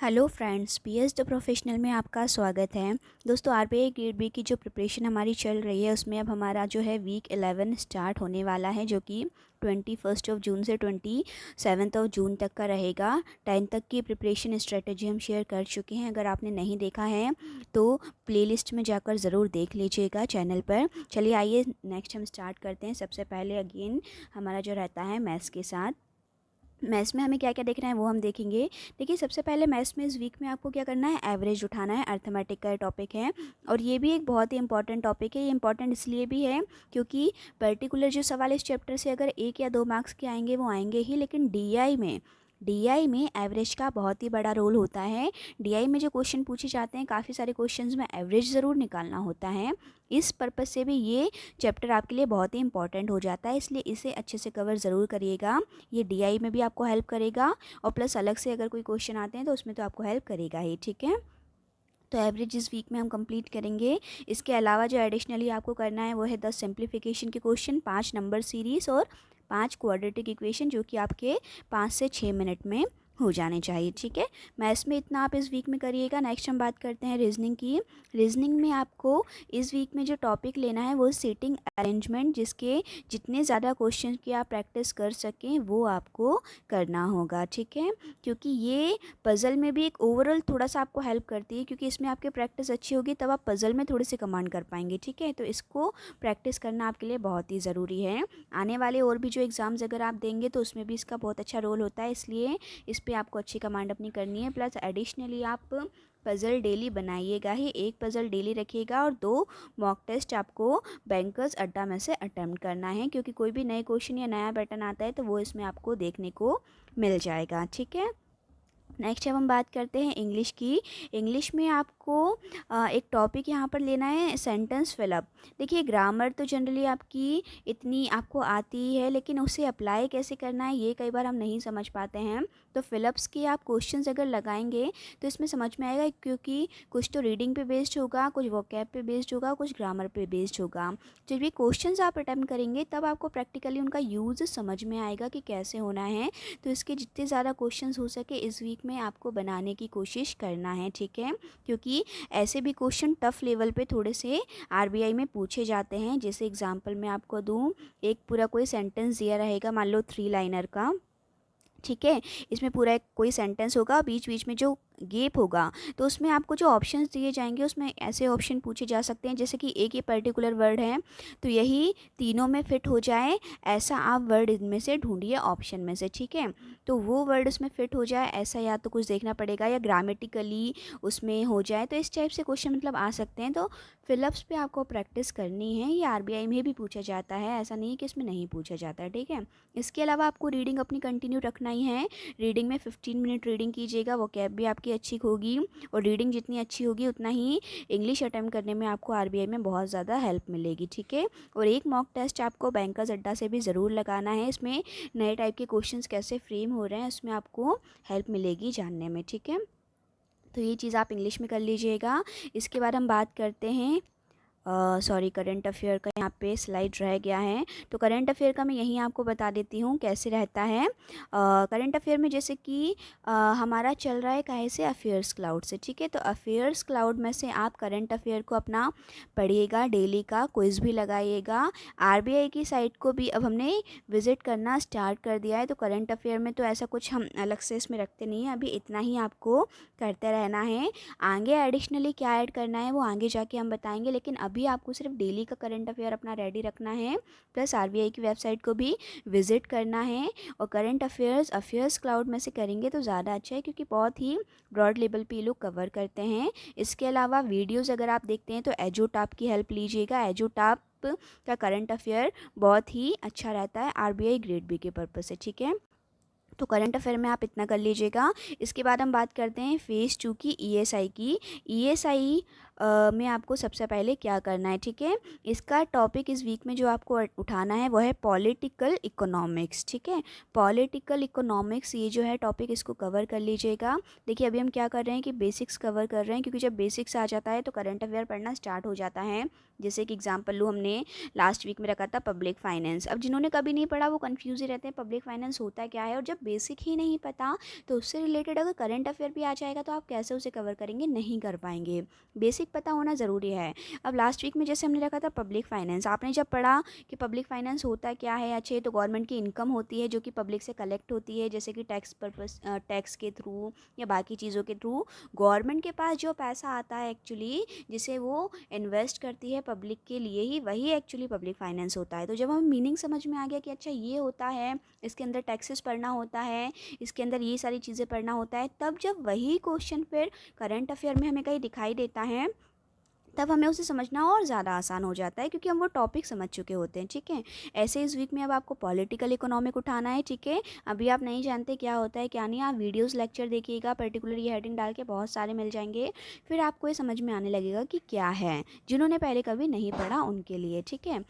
Hello friends, PS the professional में आपका स्वागत है। दोस्तों, आरबीआई ग्रेड बी की जो प्रिपरेशन हमारी चल रही है उसमें अब हमारा जो है वीक 11 स्टार्ट होने वाला है, जो कि 21 जून से 27 जून तक का रहेगा। 10 तक की प्रिपरेशन स्ट्रेटजी हम शेयर कर चुके हैं। अगर आपने नहीं देखा है तो प्लेलिस्ट में जाकर ज़रूर देख लीजिएगा चैनल पर। चलिए आइए नेक्स्ट हम स्टार्ट करते हैं। सबसे पहले अगेन हमारा जो रहता है मैथ्स के साथ। मैथ्स में हमें क्या क्या देखना है वो हम देखेंगे। देखिए, सबसे पहले मैथ्स में इस वीक में आपको क्या करना है, एवरेज उठाना है। अर्थमेटिक का टॉपिक है और ये भी एक बहुत ही इंपॉर्टेंट टॉपिक है। ये इंपॉर्टेंट इसलिए भी है क्योंकि पर्टिकुलर जो सवाल इस चैप्टर से अगर 1 या 2 मार्क्स के आएंगे वो आएंगे ही, लेकिन डीआई में एवरेज का बहुत ही बड़ा रोल होता है। डीआई में जो क्वेश्चन पूछे जाते हैं, काफ़ी सारे क्वेश्चंस में एवरेज ज़रूर निकालना होता है। इस पर्पज़ से भी ये चैप्टर आपके लिए बहुत ही इंपॉर्टेंट हो जाता है, इसलिए इसे अच्छे से कवर ज़रूर करिएगा। ये डीआई में भी आपको हेल्प करेगा और प्लस अलग से अगर कोई क्वेश्चन आते हैं तो उसमें तो आपको हेल्प करेगा ही। ठीक है, तो एवरेज इस वीक में हम कंप्लीट करेंगे। इसके अलावा जो एडिशनली आपको करना है वो है 10 सिंप्लीफिकेशन के क्वेश्चन, 5 नंबर सीरीज़ और 5 क्वाड्रेटिक इक्वेशन, जो कि आपके 5 से 6 मिनट में हो जाने चाहिए। ठीक है, मैथ्स में इतना आप इस वीक में करिएगा। नेक्स्ट हम बात करते हैं रीजनिंग की। रीजनिंग में आपको इस वीक में जो टॉपिक लेना है वो सीटिंग अरेंजमेंट, जिसके जितने ज़्यादा क्वेश्चन की आप प्रैक्टिस कर सकें वो आपको करना होगा। ठीक है, क्योंकि ये पज़ल में भी एक ओवरऑल थोड़ा सा आपको हेल्प करती है, क्योंकि इसमें आपकी प्रैक्टिस अच्छी होगी तब आप पज़ल में थोड़े से कमांड कर पाएंगे। ठीक है, तो इसको प्रैक्टिस करना आपके लिए बहुत ही ज़रूरी है। आने वाले और भी जो एग्ज़ाम्स अगर आप देंगे तो उसमें भी इसका बहुत अच्छा रोल होता है, इसलिए इस पर आपको अच्छी कमांड अपनी करनी है। प्लस एडिशनली आप पज़ल डेली बनाइएगा ही, एक पज़ल डेली रखिएगा और 2 मॉक टेस्ट आपको बैंकर्स अड्डा में से अटेम्प्ट करना है, क्योंकि कोई भी नए क्वेश्चन या नया पैटर्न आता है तो वो इसमें आपको देखने को मिल जाएगा। ठीक है, नेक्स्ट अब हम बात करते हैं इंग्लिश की। इंग्लिश में आपको एक टॉपिक यहाँ पर लेना है, सेंटेंस फिलअप। देखिए, ग्रामर तो जनरली आपकी इतनी आपको आती ही है, लेकिन उसे अप्लाई कैसे करना है ये कई बार हम नहीं समझ पाते हैं। तो फिलअप्स के आप क्वेश्चंस अगर लगाएंगे तो इसमें समझ में आएगा, क्योंकि कुछ तो रीडिंग पे बेस्ड होगा, कुछ वोकैब पे बेस्ड होगा, कुछ ग्रामर पे बेस्ड होगा। जब ये क्वेश्चंस आप अटेम्प्ट करेंगे तब आपको प्रैक्टिकली उनका यूज़ समझ में आएगा कि कैसे होना है। तो इसके जितने ज़्यादा क्वेश्चंस हो सके इस वीक में आपको बनाने की कोशिश करना है। ठीक है, क्योंकि ऐसे भी क्वेश्चन टफ लेवल पे थोड़े से आरबीआई में पूछे जाते हैं। जैसे एग्जांपल मैं आपको दूं, एक पूरा कोई सेंटेंस दिया रहेगा, मान लो 3 लाइनर का। ठीक है, इसमें पूरा एक कोई सेंटेंस होगा, बीच बीच में जो गैप होगा तो उसमें आपको जो ऑप्शंस दिए जाएंगे उसमें ऐसे ऑप्शन पूछे जा सकते हैं, जैसे कि एक ही पर्टिकुलर वर्ड है तो यही तीनों में फिट हो जाए, ऐसा आप वर्ड इनमें से ढूंढिए ऑप्शन में से। ठीक है, तो वो वर्ड उसमें फिट हो जाए ऐसा या तो कुछ देखना पड़ेगा, या ग्रामेटिकली उसमें हो जाए, तो इस टाइप से क्वेश्चन मतलब आ सकते हैं। तो फिलअप्स पे आपको प्रैक्टिस करनी है। ये आरबीआई में भी पूछा जाता है, ऐसा नहीं कि इसमें नहीं पूछा जाता है। ठीक है, इसके अलावा आपको रीडिंग अपनी कंटिन्यू रखना ही है। रीडिंग में 15 मिनट रीडिंग कीजिएगा, वो कैब भी आपकी अच्छी होगी, और रीडिंग जितनी अच्छी होगी उतना ही इंग्लिश अटेम्प्ट करने में आपको आरबीआई में बहुत ज़्यादा हेल्प मिलेगी। ठीक है, और एक मॉक टेस्ट आपको बैंकर्स अड्डा से भी ज़रूर लगाना है। इसमें नए टाइप के क्वेश्चंस कैसे फ्रेम हो रहे हैं उसमें आपको हेल्प मिलेगी जानने में। ठीक है, तो ये चीज़ आप इंग्लिश में कर लीजिएगा। इसके बाद हम बात करते हैं सॉरी, करंट अफेयर का यहाँ पे स्लाइड रह गया है, तो करंट अफेयर का मैं यहीं आपको बता देती हूँ कैसे रहता है। करंट अफेयर में जैसे कि हमारा चल रहा है काहे से, अफेयर्स क्लाउड से। ठीक है, तो अफेयर्स क्लाउड में से आप करंट अफेयर को अपना पढ़िएगा, डेली का क्विज भी लगाइएगा। आरबीआई की साइट को भी अब हमने विज़िट करना स्टार्ट कर दिया है, तो करंट अफेयर में तो ऐसा कुछ हम अलग से इसमें रखते नहीं हैं, अभी इतना ही आपको करते रहना है। आगे एडिशनली क्या ऐड करना है वो आगे जाके हम बताएंगे, लेकिन अभी आपको सिर्फ डेली का करंट अफेयर अपना रेडी रखना है, प्लस आरबीआई की वेबसाइट को भी विजिट करना है। और करंट अफेयर्स क्लाउड में से करेंगे तो ज़्यादा अच्छा है, क्योंकि बहुत ही ब्रॉड लेवल पे लोग कवर करते हैं। इसके अलावा वीडियोज़ अगर आप देखते हैं तो एजोटाप की हेल्प लीजिएगा। एजोटाप का करंट अफेयर बहुत ही अच्छा रहता है आरबीआई ग्रेड बी के पर्पज़ से। ठीक है, तो करंट अफेयर में आप इतना कर लीजिएगा। इसके बाद हम बात करते हैं फेज़ 2 की ईएसआई की। ईएसआई में आपको सबसे पहले क्या करना है, ठीक है। इसका टॉपिक इस वीक में जो आपको उठाना है वो है पॉलिटिकल इकोनॉमिक्स, ठीक है। पॉलिटिकल इकोनॉमिक्स ये जो है टॉपिक, इसको कवर कर लीजिएगा। देखिए अभी हम क्या कर रहे हैं कि बेसिक्स कवर कर रहे हैं, क्योंकि जब बेसिक्स आ जाता है तो करंट अफेयर पढ़ना स्टार्ट हो जाता है। जैसे कि एग्जाम्पल लूँ, हमने लास्ट वीक में रखा था पब्लिक फाइनेंस। अब जिन्होंने कभी नहीं पढ़ा वो कंफ्यूज ही रहते हैं पब्लिक फाइनेंस होता क्या है, और जब बेसिक ही नहीं पता तो उससे रिलेटेड अगर करंट अफेयर भी आ जाएगा तो आप कैसे उसे कवर करेंगे, नहीं कर पाएंगे। बेसिक पता होना ज़रूरी है। अब लास्ट वीक में जैसे हमने रखा था पब्लिक फाइनेंस, आपने जब पढ़ा कि पब्लिक फाइनेंस होता क्या है, अच्छे तो गवर्नमेंट की इनकम होती है जो कि पब्लिक से कलेक्ट होती है, जैसे कि टैक्स पर्पस, टैक्स के थ्रू या बाकी चीज़ों के थ्रू गवर्नमेंट के पास जो पैसा आता है एक्चुअली, जिसे वो इन्वेस्ट करती है पब्लिक के लिए ही, वही एक्चुअली पब्लिक फाइनेंस होता है। तो जब हमें मीनिंग समझ में आ गया कि अच्छा ये होता है, इसके अंदर टैक्सेस पढ़ना होता है, इसके अंदर ये सारी चीज़ें पढ़ना होता है, तब जब वही क्वेश्चन फिर करंट अफेयर में हमें कहीं दिखाई देता है तब हमें उसे समझना और ज़्यादा आसान हो जाता है, क्योंकि हम वो टॉपिक समझ चुके होते हैं, ठीक है। ऐसे इस वीक में अब आपको पॉलिटिकल इकोनॉमिक उठाना है, ठीक है। अभी आप नहीं जानते क्या होता है क्या नहीं, आप वीडियोस लेक्चर देखिएगा, पर्टिकुलर ये हेडिंग डाल के बहुत सारे मिल जाएंगे, फिर आपको ये समझ में आने लगेगा कि क्या है, जिन्होंने पहले कभी नहीं पढ़ा उनके लिए, ठीक है।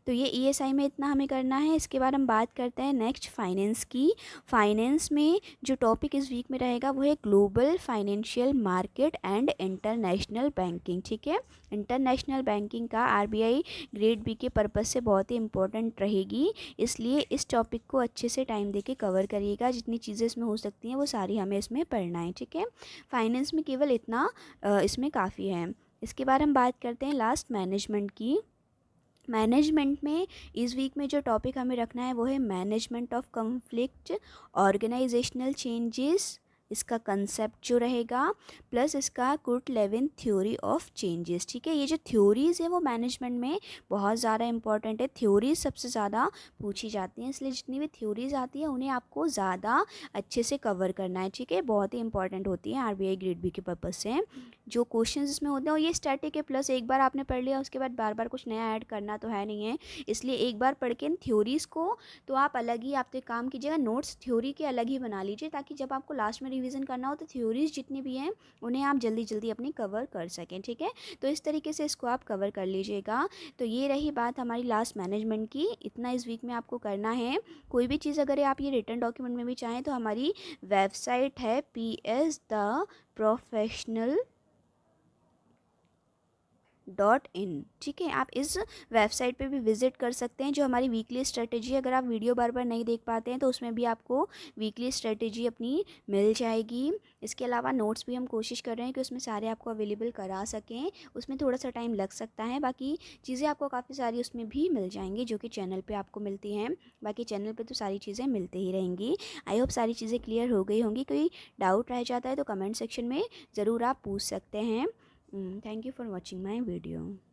तो ये ईएसआई में इतना हमें करना है। इसके बाद हम बात करते हैं नेक्स्ट फाइनेंस की। फाइनेंस में जो टॉपिक इस वीक में रहेगा वो है global financial market and international banking, ठीक है। इंटरनेशनल बैंकिंग का आरबीआई ग्रेड बी के पर्पज़ से बहुत ही इंपॉर्टेंट रहेगी, इसलिए इस टॉपिक को अच्छे से टाइम देके कवर करिएगा। जितनी चीज़ें इसमें हो सकती हैं वो सारी हमें इसमें पढ़ना है, ठीक है। फाइनेंस में केवल इतना इसमें काफ़ी है। इसके बाद हम बात करते हैं लास्ट मैनेजमेंट की। मैनेजमेंट में इस वीक में जो टॉपिक हमें रखना है वो है management of conflict, organisational changes, इसका कंसेप्ट जो रहेगा, प्लस इसका Kurt Lewin theory of changes, ठीक है। ये जो थ्योरीज़ है वो मैनेजमेंट में बहुत ज़्यादा इंपॉर्टेंट है। थ्योरीज सबसे ज़्यादा पूछी जाती हैं, इसलिए जितनी भी थ्योरीज आती है उन्हें आपको ज़्यादा अच्छे से कवर करना है, ठीक है। बहुत ही इंपॉर्टेंट होती है आरबीआई ग्रेड बी के पर्पज़ से। जो क्वेश्चंस इसमें होते हैं और ये स्टैटिक है, प्लस एक बार आपने पढ़ लिया उसके बाद बार बार कुछ नया ऐड करना तो है नहीं है, इसलिए एक बार पढ़ के इन थ्योरीज़ को तो आप अलग ही, आप तो एक काम कीजिएगा, नोट्स थ्योरी के अलग ही बना लीजिए, ताकि जब आपको लास्ट में रिवीजन करना हो तो थ्योरीज जितनी भी हैं उन्हें आप जल्दी जल्दी अपनी कवर कर सकें, ठीक है। तो इस तरीके से इसको आप कवर कर लीजिएगा। तो ये रही बात हमारी लास्ट मैनेजमेंट की, इतना इस वीक में आपको करना है। कोई भी चीज़ अगर आप ये रिटर्न डॉक्यूमेंट में भी चाहें तो हमारी वेबसाइट है ps.professional.in, ठीक है। आप इस वेबसाइट पे भी विजिट कर सकते हैं। जो हमारी वीकली स्ट्रेटेजी, अगर आप वीडियो बार बार नहीं देख पाते हैं तो उसमें भी आपको वीकली स्ट्रेटेजी अपनी मिल जाएगी। इसके अलावा नोट्स भी हम कोशिश कर रहे हैं कि उसमें सारे आपको अवेलेबल करा सकें, उसमें थोड़ा सा टाइम लग सकता है, बाकी चीज़ें आपको काफ़ी सारी उसमें भी मिल जाएंगी जो कि चैनल पर आपको मिलती हैं। बाकी चैनल पर तो सारी चीज़ें मिलती ही रहेंगी। आई होप सारी चीज़ें क्लियर हो गई होंगी। कोई डाउट रह जाता है तो कमेंट सेक्शन में ज़रूर आप पूछ सकते हैं। Thank you for watching my video.